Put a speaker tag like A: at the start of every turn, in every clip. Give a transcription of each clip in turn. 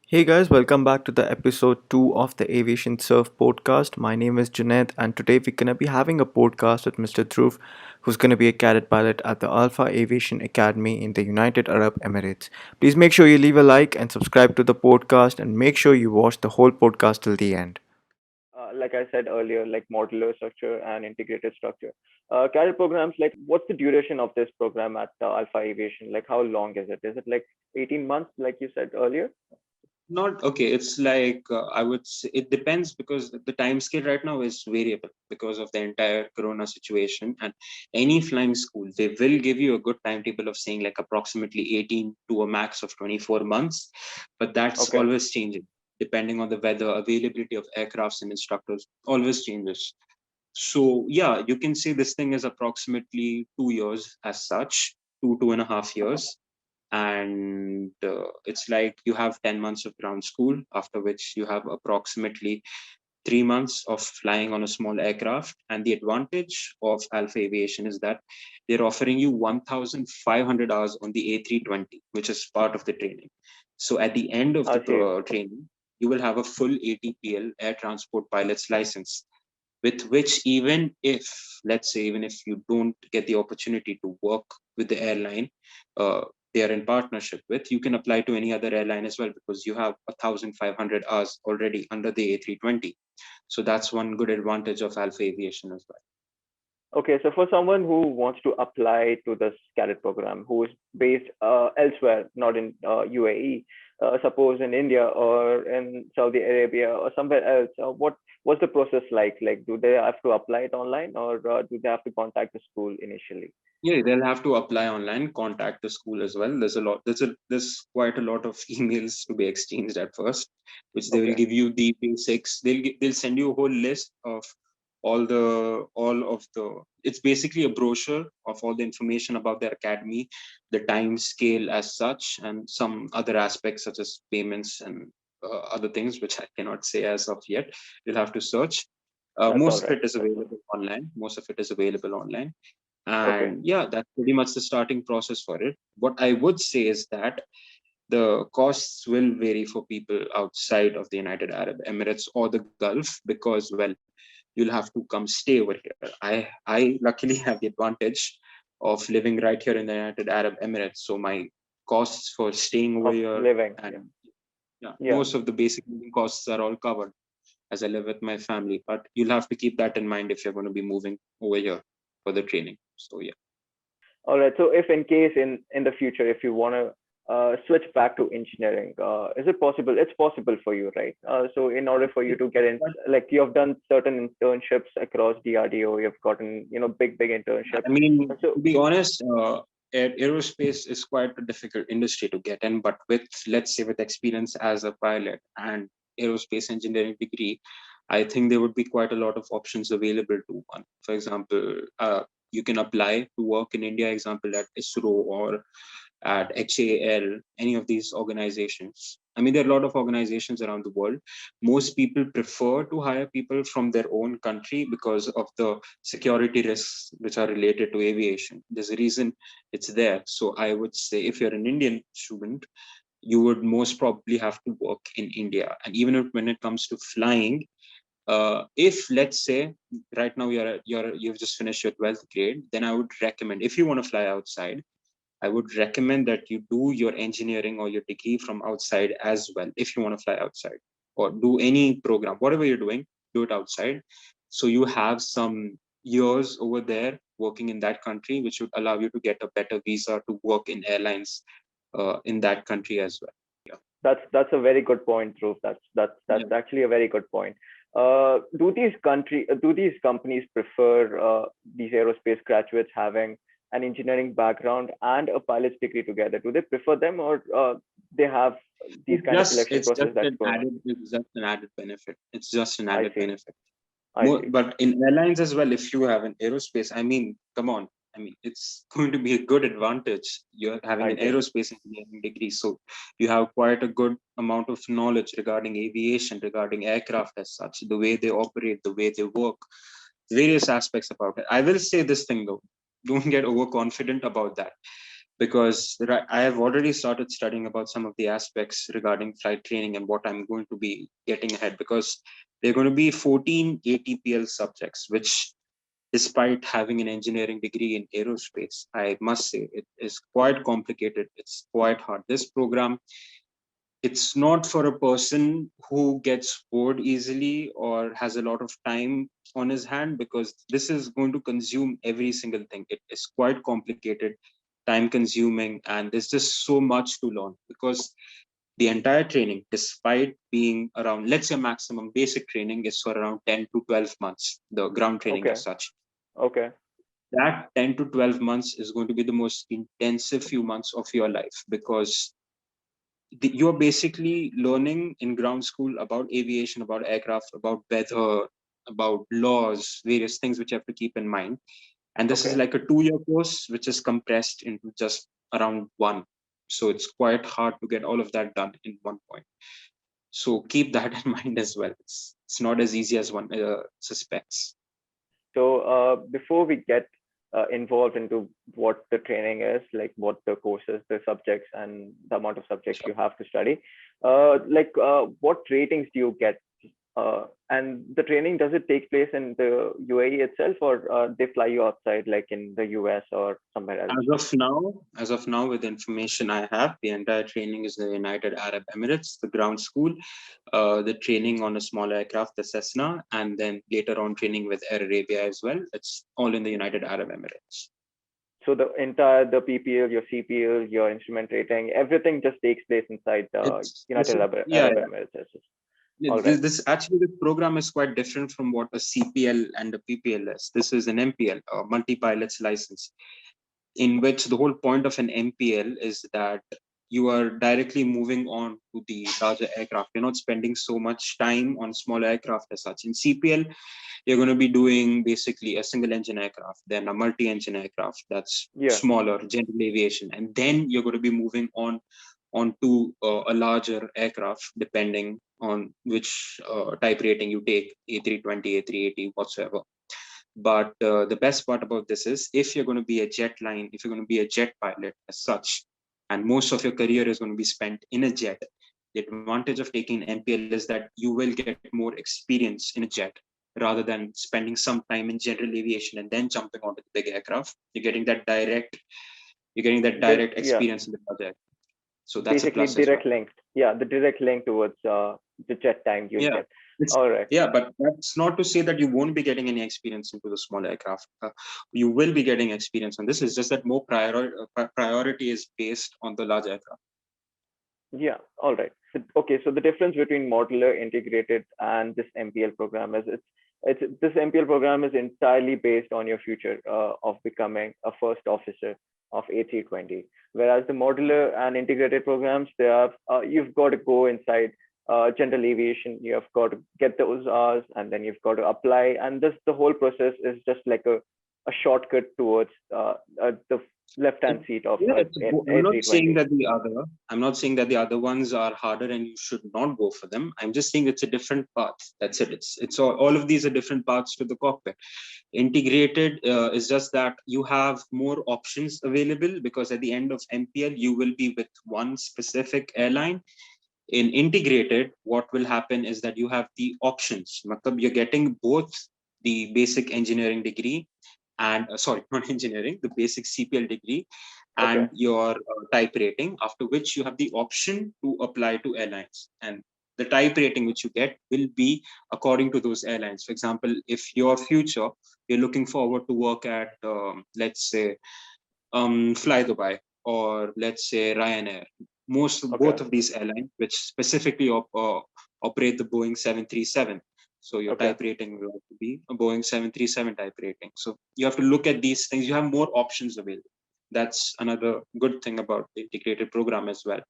A: Hey guys, welcome back to the episode 2 of the Aviation Surf podcast. My name is Junaid, and today we're going to be having a podcast with Mr. Dhruv, who's going to be a cadet pilot at the Alpha Aviation Academy in the United Arab Emirates. Please make sure you leave a like and subscribe to the podcast, and make sure you watch the whole podcast till the end.
B: Like I said earlier, like modular structure and integrated structure. Cadet programs, like what's the duration of this program at Alpha Aviation? Like how long is it? Is it like 18 months, like you said earlier?
C: Not okay. It's like I would say it depends because the time scale right now is variable because of the entire Corona situation. And any flying school, they will give you a good timetable of saying like approximately 18 to a max of 24 months, but that's
B: Okay.
C: always changing depending on the weather, availability of aircrafts and instructors. Always changes. So yeah, you can say this thing is approximately 2 years as such, 2.5 years, and it's like you have 10 months of ground school, after which you have approximately 3 months of flying on a small aircraft. And the advantage of Alpha Aviation is that they're offering you 1,500 hours on the A320, which is part of the training. So at the end of
B: I
C: the
B: see.
C: training, you will have a full ATPL air transport pilot's license, with which even if, let's say, even if you don't get the opportunity to work with the airline uh, they are in partnership with, you can apply to any other airline as well, because you have 1,500 hours already under the A320. So that's one good advantage of Alpha Aviation as well.
B: Okay, so for someone who wants to apply to this cadet program, who is based elsewhere, not in UAE, suppose in India or in Saudi Arabia or somewhere else, what's the process like? Like, do they have to apply it online, or do they have to contact the school initially?
C: Yeah, they'll have to apply online, contact the school as well. There's quite a lot of emails to be exchanged at first, which they will
B: Okay,
C: give you the basics. They'll send you a whole list of all of the. It's basically a brochure of all the information about their academy, the time scale as such, and some other aspects such as payments and other things which I cannot say as of yet. You'll have to search.
B: that's all
C: Most of
B: right.
C: it is
B: That's all
C: available online. Most of it is available online,
B: right. Okay,
C: and yeah, that's pretty much the starting process for it. What I would say is that the costs will vary for people outside of the United Arab Emirates or the Gulf, because well, you'll have to come stay over here. I luckily have the advantage of living right here in the United Arab Emirates, so my costs for staying over
B: of
C: here
B: living. Yeah,
C: and yeah,
B: yeah.
C: most of the basic living costs are all covered as I live with my family. But you'll have to keep that in mind if you're going to be moving over here for the training. So yeah.
B: All right. So if in case in the future, if you want to switch back to engineering, is it possible? It's possible for you, right? So in order for you to get in, like you have done certain internships across DRDO, you've gotten big
C: I
B: internships.
C: mean,
B: So
C: to be honest, aerospace is quite a difficult industry to get in, but with, let's say, with experience as a pilot and aerospace engineering degree, I think there would be quite a lot of options available to one. For example, you can apply to work in India, example at ISRO or at HAL, any of these organizations. I mean, there are a lot of organizations around the world. Most people prefer to hire people from their own country because of the security risks which are related to aviation. There's a reason it's there. So I would say if you're an Indian student, you would most probably have to work in India. And even if, when it comes to flying, if let's say right now you've just finished your 12th grade, then I would recommend, if you want to fly outside, I would recommend that you do your engineering or your degree from outside as well if you want to fly outside, or do any program, whatever you're doing, do it outside. So you have some years over there working in that country, which would allow you to get a better visa to work in airlines in that country as well. Yeah.
B: that's a very good point, Dhruv. That's
C: Yeah.
B: actually a very good point. Do these companies prefer these aerospace graduates having an engineering background and a pilot's degree together? Do they prefer them, or they have these kind of selection
C: It's
B: process
C: just
B: that's
C: an
B: going on?
C: added it's just an added benefit. It's just an
B: I
C: added
B: see.
C: benefit.
B: I
C: More,
B: see.
C: but in airlines as well, if you have an aerospace, I mean, come on. I mean, it's going to be a good advantage. You're having
B: I
C: an
B: see.
C: aerospace engineering degree, so you have quite a good amount of knowledge regarding aviation, regarding aircraft as such, the way they operate, the way they work, various aspects about it. I will say this thing though, don't get overconfident about that. because I have already started studying about some of the aspects regarding flight training and what I'm going to be getting ahead, because there are going to be 14 ATPL subjects, which, despite having an engineering degree in aerospace, I must say it is quite complicated. It's quite hard. This program, it's not for a person who gets bored easily or has a lot of time on his hand, because this is going to consume every single thing. It is quite complicated, time consuming, and there's just so much to learn, because the entire training, despite being around, let's say maximum basic training is for around 10 to 12 months, the ground training
B: Okay.
C: as such.
B: Okay.
C: That 10 to 12 months is going to be the most intensive few months of your life, because you're basically learning in ground school about aviation, about aircraft, about weather, about laws, various things which you have to keep in mind. And this is
B: Okay.
C: like a 2-year course, which is compressed into just around one. So it's quite hard to get all of that done in one point. So keep that in mind as well. It's not as easy as one suspects.
B: So before we get involved into what the training is, like what the courses, the subjects, and the amount of subjects
C: Sure.
B: you have to study, what ratings do you get? And the training, does it take place in the UAE itself, or they fly you outside, like in the US or somewhere else?
C: As of now, with the information I have, the entire training is in the United Arab Emirates, the ground school, the training on a small aircraft, the Cessna, and then later on training with Air Arabia as well. It's all in the United Arab Emirates.
B: So the PPL, your CPL, your instrument rating, everything just takes place inside the
C: It's this
B: United
C: is, yeah,
B: Arab
C: yeah.
B: Emirates.
C: Yeah,
B: All right.
C: this program is quite different from what a CPL and a PPL is. This is an MPL, a multi-pilot's license, in which the whole point of an MPL is that you are directly moving on to the larger aircraft. You're not spending so much time on small aircraft as such. In CPL, you're going to be doing basically a single engine aircraft, then a multi-engine aircraft that's
B: Yeah.
C: smaller, general aviation, and then you're going to be moving onto a larger aircraft, depending on which type rating you take, A320, A380, whatsoever. But the best part about this is, if you're going to be a jet line, if you're going to be a jet pilot as such, and most of your career is going to be spent in a jet, the advantage of taking MPL is that you will get more experience in a jet rather than spending some time in general aviation and then jumping onto the big aircraft. You're getting that direct
B: Yeah.
C: experience in the project. So that's a
B: Basically
C: plus as well.
B: direct link. Yeah, the direct link towards the jet time you'll
C: Yeah.
B: get. All right.
C: Yeah, but that's not to say that you won't be getting any experience into the small aircraft. You will be getting experience on this. It's just that more priority is based on the large aircraft.
B: Yeah. All right. Okay. So the difference between modular, integrated, and this MPL program is it's this MPL program is entirely based on your future of becoming a first officer of A320. Whereas the modular and integrated programs, they are you've got to go inside general aviation. You have got to get those hours, and then you've got to apply. And this the whole process is just like a shortcut towards the left hand seat of
C: Yeah, I'm not saying
B: A320.
C: that I'm not saying that the other ones are harder and you should not go for them. I'm just saying it's a different path. That's it. It's all of these are different paths to the cockpit. Integrated is just that you have more options available, because at the end of MPL you will be with one specific airline. In integrated, what will happen is that you have the options. Matlab, you're getting both the basic engineering degree and sorry, not engineering, the basic CPL degree
B: Okay.
C: and your type rating, after which you have the option to apply to airlines. And the type rating which you get will be according to those airlines. For example, if your future, you're looking forward to work at, let's say, Fly Dubai, or let's say Ryanair.
B: Okay.
C: Both of these airlines, which specifically operate the Boeing 737. So your
B: Okay.
C: type rating will have to be a Boeing 737 type rating. So you have to look at these things. You have more options available. That's another good thing about the integrated program as well.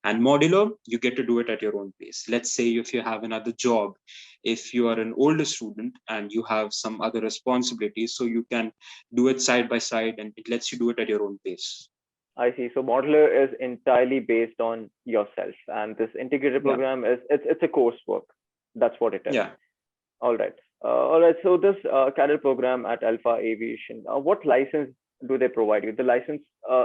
C: And modular, you get to do it at your own pace. Let's say if you have another job, if you are an older student and you have some other responsibilities, so you can do it side by side and it lets you do it at your own pace.
B: I see. So modular is entirely based on yourself, and this integrated
C: Yeah.
B: program is it's a coursework. That's what it is.
C: Yeah.
B: All right. All right. So this cadet program at Alpha Aviation, what license do they provide you? The license,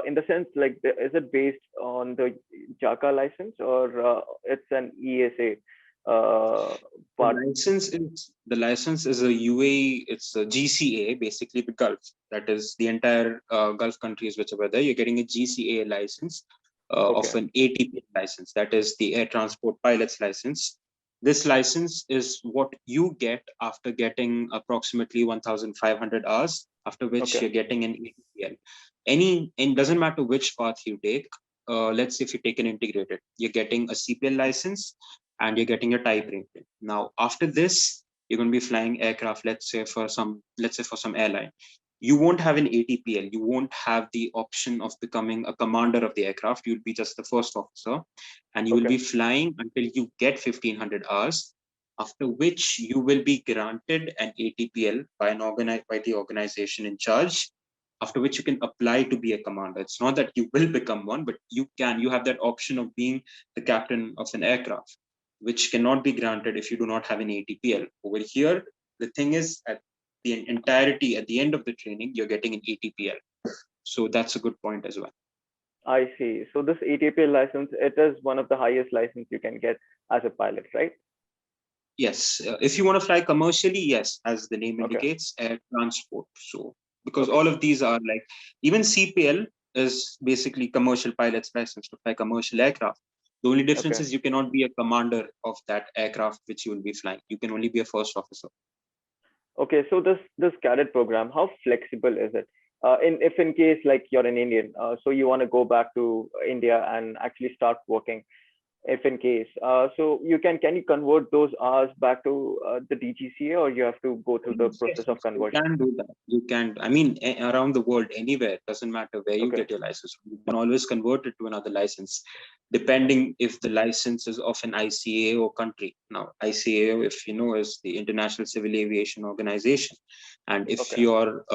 B: in the sense, like, is it based on the JACA license, or it's an ESA part?
C: The license is a UAE. It's a GCA, basically the Gulf. That is the entire Gulf countries which are there. You're getting a GCA license of
B: Okay.
C: an ATP license. That is the Air Transport Pilot's license. This license is what you get after getting approximately 1,500 hours. After which
B: Okay.
C: you're getting an ATPL. And doesn't matter which path you take. Let's say if you take an integrated, you're getting a CPL license and you're getting your type rating. Now, after this, you're going to be flying aircraft, let's say for some airline. You won't have an ATPL. You won't have the option of becoming a commander of the aircraft. You'll be just the first officer, and you will
B: Okay.
C: be flying until you get 1,500 hours. After which you will be granted an ATPL by the organization in charge. After which you can apply to be a commander. It's not that you will become one, but you have that option of being the captain of an aircraft, which cannot be granted if you do not have an ATPL. Over here, the thing is, at the entirety, at the end of the training, you're getting an ATPL. So that's a good point as well.
B: I see. So this ATPL license, it is one of the highest license you can get as a pilot, right?
C: Yes, if you want to fly commercially, yes, as the name
B: Okay.
C: indicates, air transport. So because
B: Okay.
C: all of these are like, even CPL is basically commercial pilot's license to fly commercial aircraft. The only difference
B: Okay.
C: is you cannot be a commander of that aircraft which you will be flying. You can only be a first officer.
B: Okay. So this cadet program, how flexible is it? In if in case like you're an Indian, so you want to go back to India and actually start working, if in case, so can you convert those hours back to the DGCA, or you have to go through the
C: Yes,
B: process
C: yes,
B: of
C: yes, you
B: conversion?
C: can do that. You can. I mean, around the world, anywhere, doesn't matter where you
B: Okay.
C: get your license. You can always convert it to another license, depending if the license is of an ICAO country. Now, ICAO, if you know, is the International Civil Aviation Organization, and if
B: Okay.
C: your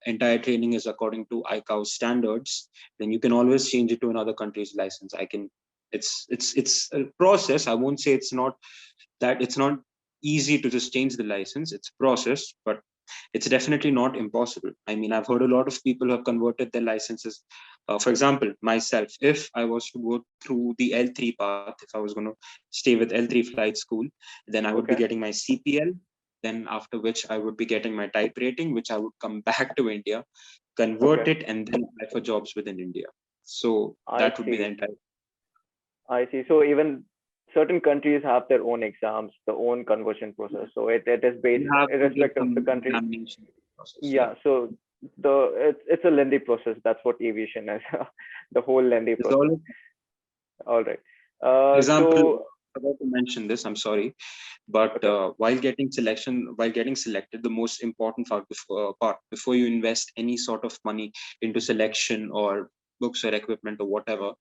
C: entire training is according to ICAO standards, then you can always change it to another country's license. I can. It's a process. I won't say it's not easy to just change the license. It's a process, but it's definitely not impossible. I mean, I've heard a lot of people have converted their licenses. For example, myself, if I was to go through the L3 path, if I was going to stay with L3 flight school, then I would be
B: Okay.
C: getting my CPL. Then after which I would be getting my type rating, which I would come back to India, convert
B: Okay.
C: it, and then apply for jobs within India. So
B: I
C: that would be the
B: see.
C: entire.
B: I see. So even certain countries have their own exams, their own conversion process. So it is based
C: You have to give
B: irrespective of the
C: some
B: country.
C: examination process. Yeah.
B: Yeah. So it's a lengthy process. That's what aviation is. The whole lengthy
C: There's
B: process.
C: always
B: All right.
C: example,
B: So
C: I forgot to mention this, I'm sorry, but
B: okay.
C: while getting selected, the most important part before you invest any sort of money into selection or books or equipment or whatever,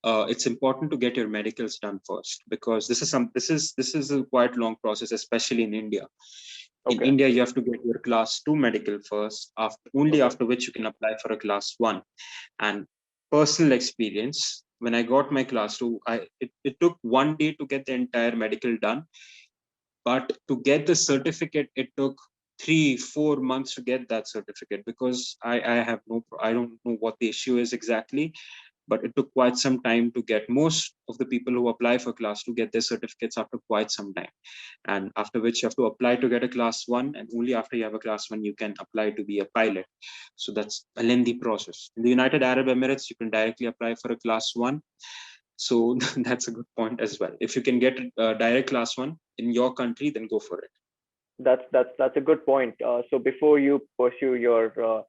C: it's important to get your medicals done first, because this is a quite long process, especially in India. In
B: Okay.
C: India, you have to get your class 2 medical first, only
B: Okay.
C: after which you can apply for a class 1. And personal experience, when I got my class 2, it took 1 day to get the entire medical done, but to get the certificate it took 3 4 months to get that certificate, because I don't know what the issue is exactly, but it took quite some time to get most of the people who apply for class 2 get their certificates after quite some time, and after which you have to apply to get a class 1, and only after you have a class 1 you can apply to be a pilot. So that's a lengthy process. In the United Arab Emirates, you can directly apply for a class 1. So that's a good point as well. If you can get a direct class 1 in your country, then go for it.
B: That's a good point. So before you pursue your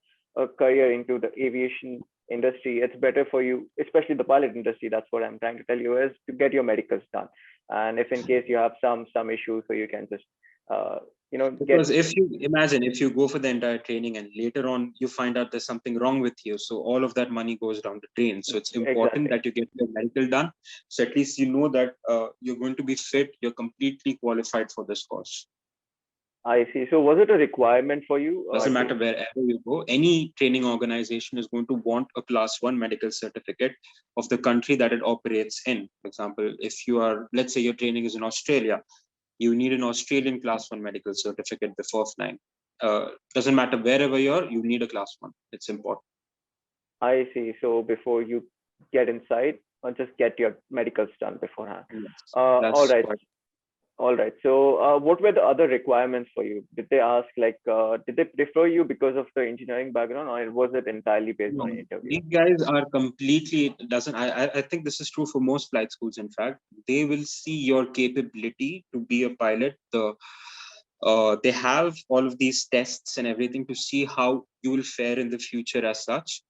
B: career into the aviation industry, it's better for you, especially the pilot industry. That's what I'm trying to tell you, is to get your medicals done. And if in case you have some issues, so you can just get.
C: Because if you imagine, if you go for the entire training and later on you find out there's something wrong with you, so all of that money goes down the drain. So it's important
B: Exactly.
C: that you get your medical done. So at least you know that you're going to be fit, you're completely qualified for this course.
B: I see. So was it a requirement for you
C: Doesn't
B: to?
C: matter wherever you go, any training organization is going to want a class 1 medical certificate of the country that it operates in. For example, if you are, let's say your training is in Australia, you need an Australian class 1 medical certificate before flying. Doesn't matter wherever you need a class 1. It's important.
B: I see. So before you get inside, or just get your medicals done beforehand.
C: Yes,
B: All
C: that's
B: right.
C: quite.
B: All right. So, what were the other requirements for you? Did they ask did they prefer you because of the engineering background, or was it entirely based
C: No,
B: on interview?
C: these guys are completely doesn't. I think this is true for most flight schools. In fact, they will see your capability to be a pilot. They have all of these tests and everything to see how you will fare in the future as such.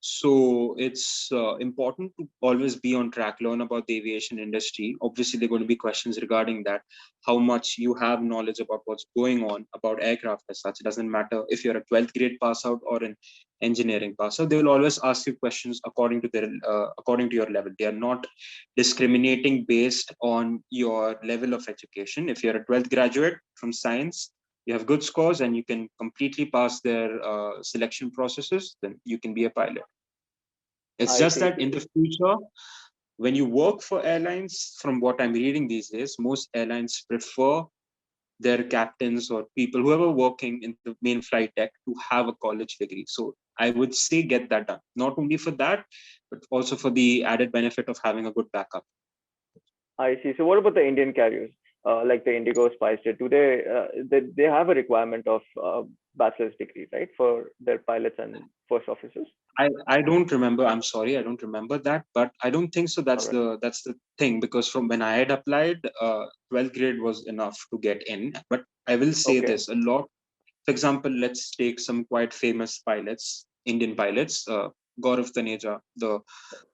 C: So it's important to always be on track, learn about the aviation industry. Obviously, there are going to be questions regarding that, how much you have knowledge about what's going on about aircraft as such. It doesn't matter if you're a 12th grade pass out or an engineering pass out. They will always ask you questions according to your level. They are not discriminating based on your level of education. If you're a 12th graduate from science, you have good scores and you can completely pass their selection processes, then you can be a pilot. It's
B: I
C: just
B: see.
C: that in the future, when you work for airlines, from what I'm reading these days, most airlines prefer their captains or people, whoever working in the main flight deck, to have a college degree. So I would say get that done. Not only for that, but also for the added benefit of having a good backup.
B: I see. So, what about the Indian carriers, like the Indigo, SpiceJet? Do they have a requirement of bachelor's degree, right, for their pilots and first officers?
C: I don't remember. I'm sorry, I don't remember that, but I don't think so.
B: All
C: That's
B: right.
C: the thing, because from when I had applied, 12th grade was enough to get in. But I will say
B: Okay.
C: this a lot. For example, let's take some quite famous pilots, Indian pilots, Gaurav Taneja, the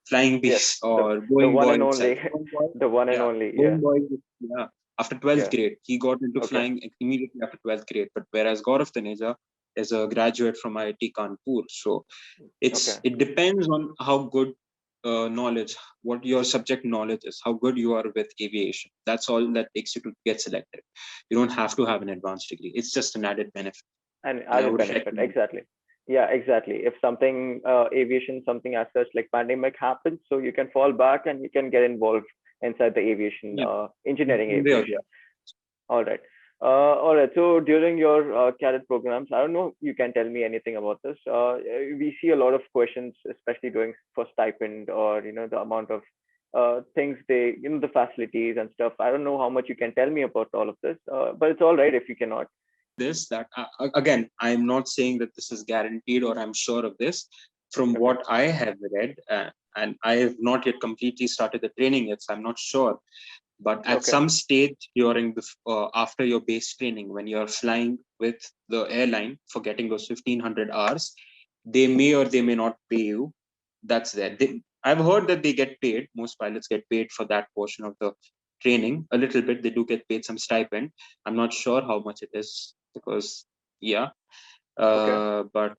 C: Flying
B: Yes.
C: Beast,
B: The
C: or
B: the
C: Going
B: one
C: Boy
B: and
C: itself.
B: only,
C: Going Boy,
B: the one and
C: yeah,
B: only. Yeah.
C: Going Boy, yeah. After 12th
B: Yeah.
C: grade, he got into
B: Okay.
C: flying immediately after 12th grade. But whereas Gaurav Taneja is a graduate from IIT Kanpur, so
B: Okay.
C: it depends on how good knowledge, what your subject knowledge is, how good you are with aviation. That's all that takes you to get selected. You don't have to have an advanced degree. It's just an added benefit,
B: And
C: and I
B: added
C: would
B: benefit,
C: recommend.
B: exactly. Yeah, exactly. If something aviation, something as such like pandemic happens, so you can fall back and you can get involved inside the aviation,
C: Yeah,
B: engineering
C: one way or the
B: aviation.
C: other.
B: All right. All right. So during your cadet programs, I don't know if you can tell me anything about this. We see a lot of questions, especially during for stipend or the amount of things they the facilities and stuff. I don't know how much you can tell me about all of this, but it's all right if you cannot.
C: This that again, I'm not saying that this is guaranteed or I'm sure of this. From
B: Okay.
C: what I have read, and I have not yet completely started the training yet, so I'm not sure. But at
B: Okay.
C: some stage during the after your base training, when you're flying with the airline for getting those 1500 hours, they may or they may not pay you. That's there. I've heard that they get paid. Most pilots get paid for that portion of the training a little bit. They do get paid some stipend. I'm not sure how much it is, because yeah,
B: Okay.
C: but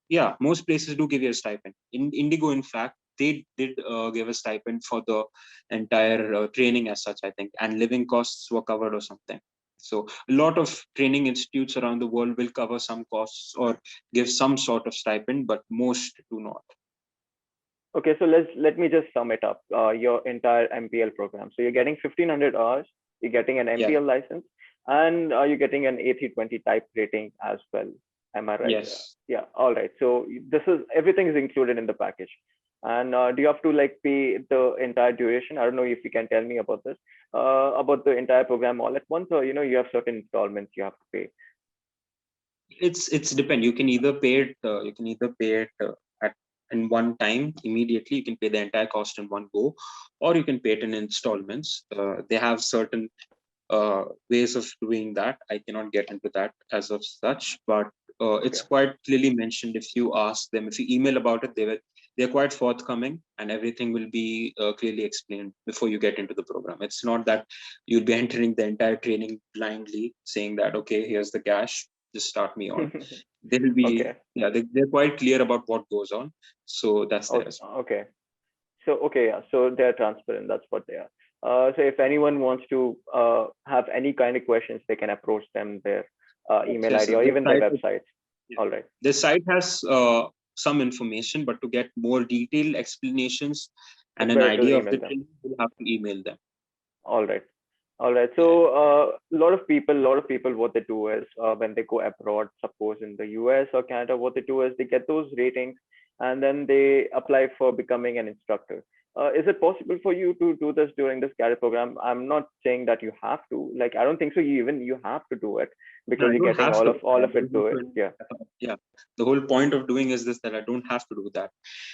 C: yeah, most places do give you a stipend. In Indigo, in fact, they did give a stipend for the entire training as such, I think, and living costs were covered or something. So a lot of training institutes around the world will cover some costs or give some sort of stipend, but most do not.
B: Okay, so let me just sum it up. Your entire MPL program. So you're getting 1500 hours. You're getting an
C: Yeah.
B: MPL license, and you're getting an A320 type rating as well. Am I right?
C: Yes.
B: Yeah. All right. So this is everything is included in the package. And do you have to pay the entire duration? I don't know if you can tell me about this, about the entire program all at once, or you have certain installments you have to pay.
C: It's depend. You can either pay it at in one time immediately. You can pay the entire cost in one go, or you can pay it in installments. They have certain ways of doing that. I cannot get into that as of such, but it's
B: Okay.
C: quite clearly mentioned. If you ask them, if you email about it, they're quite forthcoming, and everything will be clearly explained before you get into the program. It's not that you'll be entering the entire training blindly, saying that okay, here's the cash, just start me on. They will be,
B: Okay.
C: yeah, they're quite clear about what goes on, so that's there
B: Okay.
C: as well.
B: Okay. So okay, yeah. So they're transparent. That's what they are. So if anyone wants to have any kind of questions, they can approach them their
C: Yes,
B: email
C: yes,
B: ID or
C: the
B: even their
C: site,
B: websites.
C: yeah.
B: All right.
C: The site has some information, but to get more detailed explanations and
B: It's
C: an
B: better to
C: idea of
B: email
C: the
B: them.
C: training, you'll have to email them.
B: All right. All right.
C: Yeah.
B: So a lot of people, what they do is when they go abroad, suppose in the US or Canada, what they do is they get those ratings and then they apply for becoming an instructor. Is it possible for you to do this during this cadet program? I'm not saying that you have to. Like, I don't think so. You have to do it
C: No,
B: because
C: I
B: you're
C: don't
B: getting
C: have to.
B: all of
C: There's
B: it
C: no
B: to it.
C: point.
B: Yeah,
C: Yeah, the whole point of doing is this, that I don't have to do that.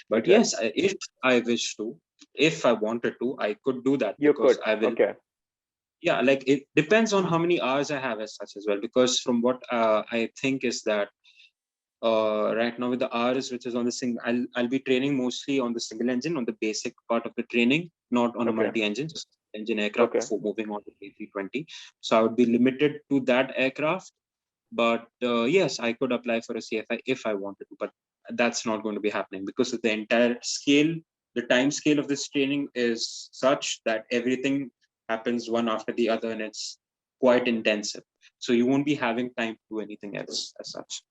C: But yes,
B: exactly.
C: if I wish to, if I wanted to, I could do that
B: You
C: because
B: could.
C: I will.
B: Okay.
C: Yeah, like it depends on how many hours I have as such as well. Because from what I think is that right now with the hours which is on the single, I'll be training mostly on the single engine, on the basic part of the training, not on a
B: Okay.
C: multi-engine, just engine aircraft
B: Okay.
C: before moving on to A320. So I would be limited to that aircraft. But yes, I could apply for a CFI if I wanted to, but that's not going to be happening because the entire scale, the time scale of this training is such that everything happens one after the other and it's quite intensive. So you won't be having time to do anything else as such.